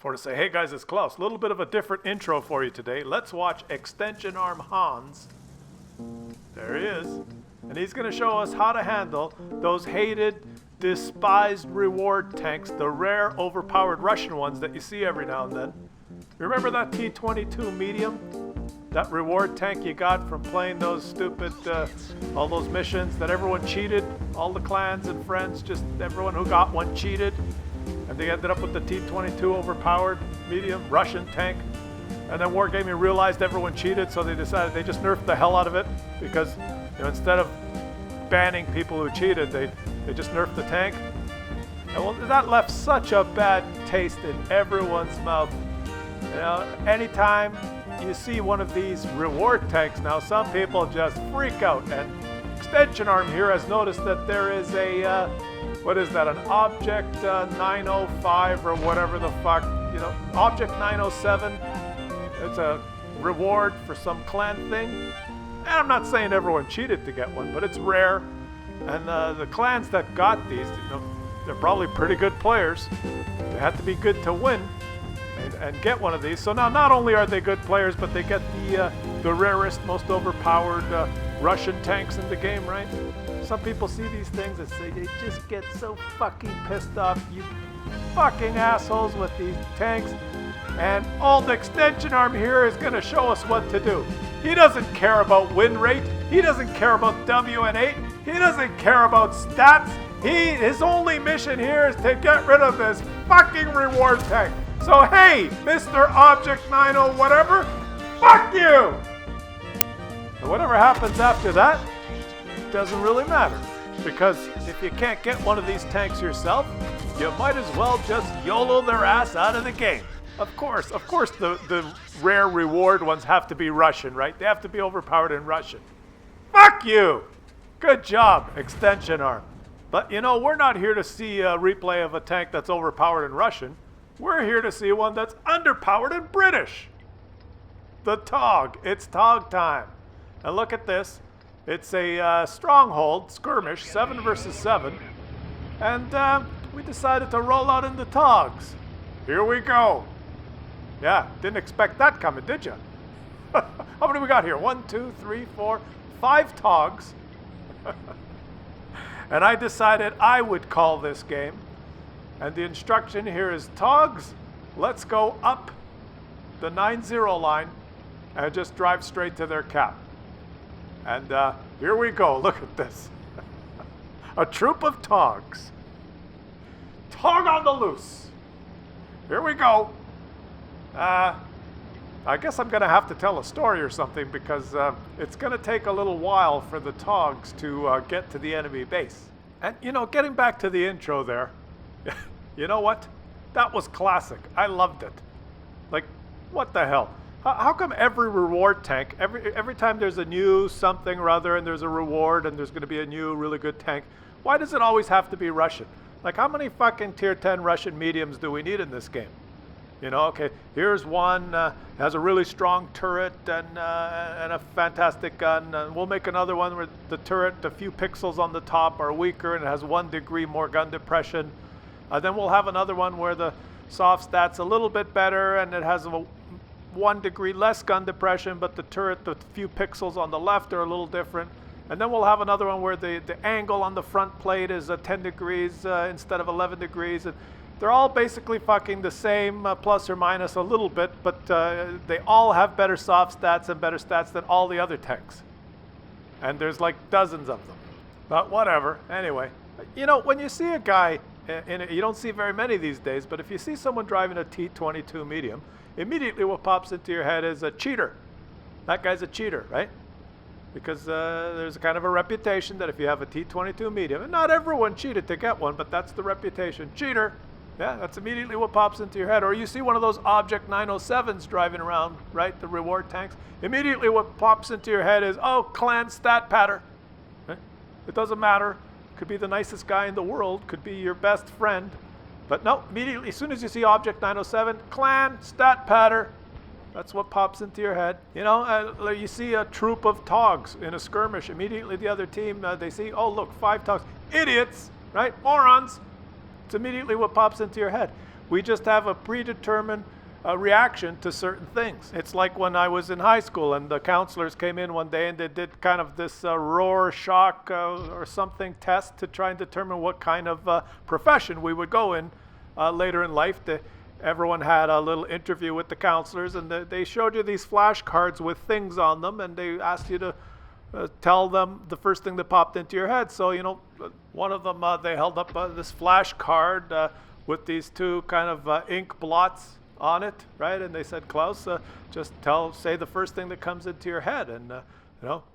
for to say, hey guys, it's Klaus. A little bit of a different intro for you today. Let's watch Extension Arm Hans. There he is. And he's going to show us how to handle those hated, despised reward tanks, the rare, overpowered Russian ones that you see every now and then. Remember that T-22 medium? That reward tank you got from playing those stupid, all those missions that everyone cheated? All the clans and friends, just everyone who got one cheated. And they ended up with the T-22 overpowered medium Russian tank. And then Wargaming realized everyone cheated, so they decided they just nerfed the hell out of it because, instead of banning people who cheated, they just nerfed the tank. And well, that left such a bad taste in everyone's mouth. Anytime you see one of these reward tanks now, some people just freak out. And Extension Arm here has noticed that there is a, what is that, an Object 905 or whatever the fuck, Object 907. It's a reward for some clan thing. And I'm not saying everyone cheated to get one, but it's rare. And the clans that got these, they're probably pretty good players. They had to be good to win and get one of these. So now not only are they good players, but they get the rarest, most overpowered Russian tanks in the game, right? Some people see these things and say they just get so fucking pissed off. You fucking assholes with these tanks. And old Extension Arm here is going to show us what to do. He doesn't care about win rate. He doesn't care about WN8. He doesn't care about stats. His only mission here is to get rid of this fucking reward tank. So hey, Mr. Object 90 whatever, fuck you! And whatever happens after that, doesn't really matter. Because if you can't get one of these tanks yourself, you might as well just YOLO their ass out of the game. Of course, the rare reward ones have to be Russian, right? They have to be overpowered in Russian. Fuck you! Good job, Extension Arm. But we're not here to see a replay of a tank that's overpowered in Russian. We're here to see one that's underpowered in British. The TOG. It's TOG time. And look at this. It's a stronghold skirmish, 7 versus 7. And we decided to roll out in the TOGs. Here we go. Yeah, didn't expect that coming, did you? How many we got here? 1, 2, 3, 4, 5 TOGs. And I decided I would call this game. And the instruction here is TOGs, let's go up the 9-0 line and just drive straight to their cap. And here we go. Look at this. A troop of TOGs. TOG on the loose. Here we go. I guess I'm going to have to tell a story or something because it's going to take a little while for the TOGs to get to the enemy base. And, getting back to the intro there, you know what? That was classic. I loved it. Like, what the hell? How come every reward tank, every time there's a new something or other and there's a reward and there's going to be a new really good tank, why does it always have to be Russian? Like, how many fucking tier 10 Russian mediums do we need in this game? Okay, here's one, has a really strong turret and a fantastic gun. And we'll make another one where the turret, a few pixels on the top are weaker and it has 1 degree more gun depression. Then we'll have another one where the soft stat's a little bit better and it has a 1 degree less gun depression, but the turret, the few pixels on the left are a little different. And then we'll have another one where the angle on the front plate is 10 degrees instead of 11 degrees. And they're all basically fucking the same, plus or minus a little bit, but they all have better soft stats and better stats than all the other tanks. And there's like dozens of them. But whatever. Anyway, when you see a guy, you don't see very many these days, but if you see someone driving a T-22 medium, immediately what pops into your head is a cheater. That guy's a cheater, right? Because there's kind of a reputation that if you have a T-22 medium, and not everyone cheated to get one, but that's the reputation. Cheater. Yeah, that's immediately what pops into your head. Or you see one of those Object 907s driving around, right, the reward tanks. Immediately what pops into your head is, oh, clan stat patter. Right? It doesn't matter. Could be the nicest guy in the world. Could be your best friend. But no, immediately, as soon as you see Object 907, clan stat patter. That's what pops into your head. You see a troop of TOGs in a skirmish. Immediately the other team, they see, oh, look, 5 TOGs. Idiots, right? Morons. It's immediately what pops into your head. We just have a predetermined reaction to certain things. It's like when I was in high school and the counselors came in one day and they did kind of this Rorschach or something test to try and determine what kind of profession we would go in later in life. Everyone had a little interview with the counselors, and they showed you these flashcards with things on them, and they asked you to tell them the first thing that popped into your head. So, one of them, they held up this flashcard with these two kind of ink blots on it, right? And they said, Klaus, just say the first thing that comes into your head, and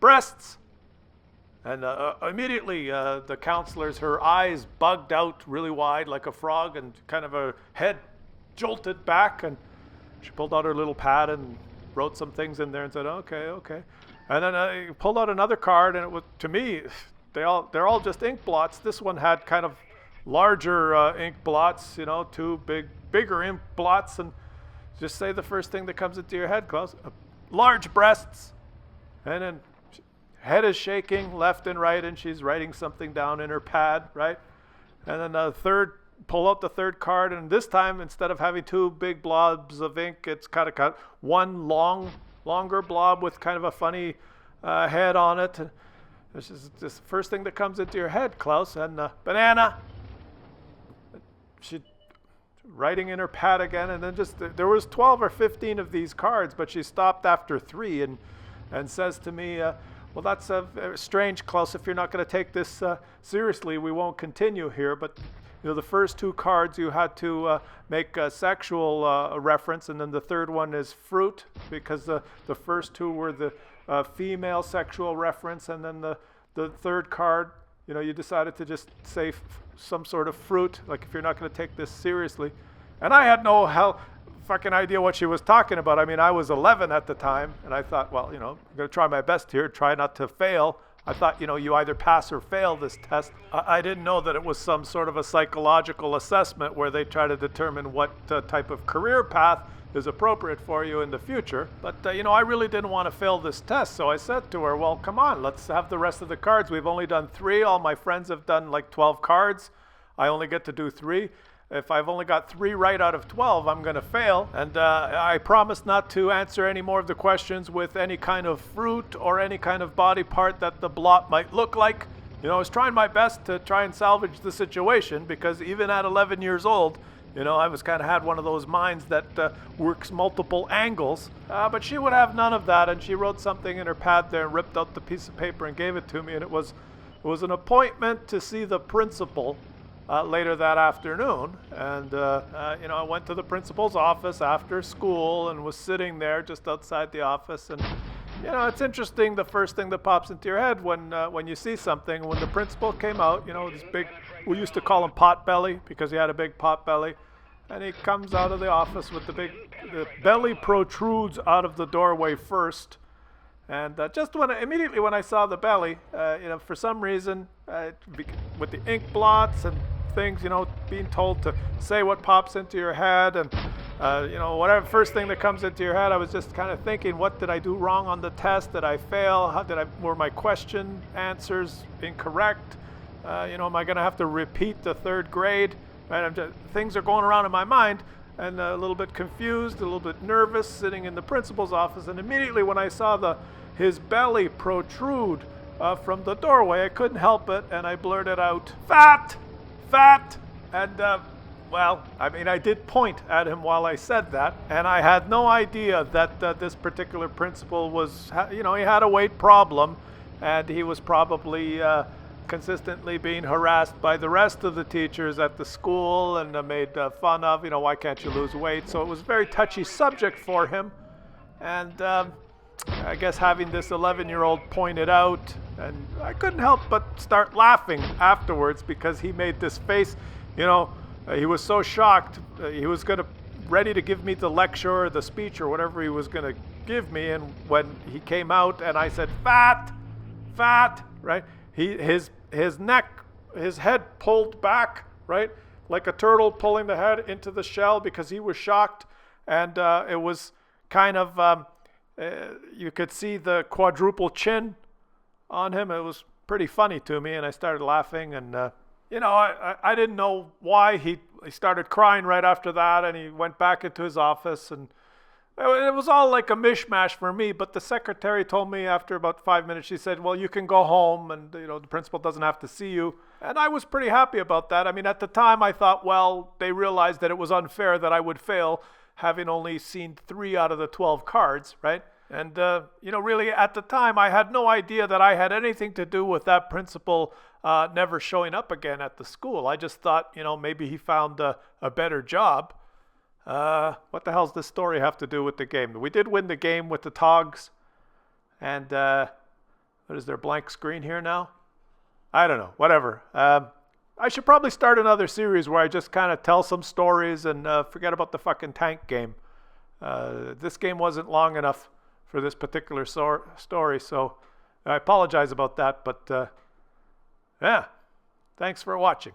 breasts. And immediately the counselors, her eyes bugged out really wide like a frog, and kind of her head jolted back, and she pulled out her little pad and wrote some things in there and said, okay. And then I pulled out another card, and it was, to me, they're all just ink blots. This one had kind of larger ink blots, two bigger ink blots, and just say the first thing that comes into your head, Klaus. Large breasts. And then head is shaking left and right, and she's writing something down in her pad, right? And then pull out the third card, and this time, instead of having two big blobs of ink, it's kind of got one longer blob with kind of a funny head on it. And this is just the first thing that comes into your head, Klaus. And banana. She writing in her pad again, and then there was 12 or 15 of these cards, but she stopped after 3 and says to me, well, that's strange, Klaus. If you're not going to take this seriously, we won't continue here. But the first 2 cards you had to make a sexual reference, and then the third one is fruit, because the first 2 were the female sexual reference, and then the third card, you decided to just say some sort of fruit, like if you're not going to take this seriously. And I had no fucking idea what she was talking about. I mean, I was 11 at the time, and I thought, well, I'm going to try my best here, try not to fail. I thought, you either pass or fail this test. I didn't know that it was some sort of a psychological assessment where they try to determine what type of career path is appropriate for you in the future. But, I really didn't want to fail this test. So I said to her, well, come on, let's have the rest of the cards. We've only done 3. All my friends have done like 12 cards. I only get to do 3. If I've only got 3 right out of 12, I'm going to fail. And I promised not to answer any more of the questions with any kind of fruit or any kind of body part that the blot might look like. I was trying my best to try and salvage the situation, because even at 11 years old, I was kind of had one of those minds that works multiple angles. But she would have none of that, and she wrote something in her pad there and ripped out the piece of paper and gave it to me. And it was an appointment to see the principal later that afternoon. And, I went to the principal's office after school and was sitting there just outside the office. And, it's interesting, the first thing that pops into your head when you see something. When the principal came out, this big, we used to call him pot belly because he had a big pot belly. And he comes out of the office with the belly protrudes out of the doorway first. And immediately when I saw the belly, for some reason, with the ink blots and things, being told to say what pops into your head, and whatever first thing that comes into your head, I was just kind of thinking, what did I do wrong on the test? Did I fail? Were my question answers incorrect? Am I going to have to repeat the 3rd grade? Right? Things are going around in my mind, and a little bit confused, a little bit nervous, sitting in the principal's office. And immediately when I saw his belly protrude from the doorway, I couldn't help it, and I blurted out, "Fat! Fat!" And, I did point at him while I said that, and I had no idea that this particular principal was, he had a weight problem, and he was probably consistently being harassed by the rest of the teachers at the school and made fun of, why can't you lose weight? So it was a very touchy subject for him. And I guess having this 11-year-old point it out, and I couldn't help but start laughing afterwards, because he made this face, he was so shocked. He was ready to give me the lecture or the speech or whatever he was going to give me. And when he came out and I said, "Fat, fat," right? His neck, his head pulled back, right? Like a turtle pulling the head into the shell, because he was shocked. And it was kind of, you could see the quadruple chin on him. It was pretty funny to me, and I started laughing. And, I didn't know why he he started crying right after that, and he went back into his office, and it was all like a mishmash for me. But the secretary told me after about 5 minutes, she said, well, you can go home, and the principal doesn't have to see you. And I was pretty happy about that. I mean, at the time I thought, well, they realized that it was unfair that I would fail, having only seen 3 out of the 12 cards, right? And, really at the time I had no idea that I had anything to do with that principal never showing up again at the school. I just thought, maybe he found a better job. What the hell's this story have to do with the game? We did win the game with the Togs. And what is there, blank screen here now? I don't know, whatever. I should probably start another series where I just kind of tell some stories and forget about the fucking tank game. This game wasn't long enough for this particular story, so I apologize about that, but yeah, thanks for watching.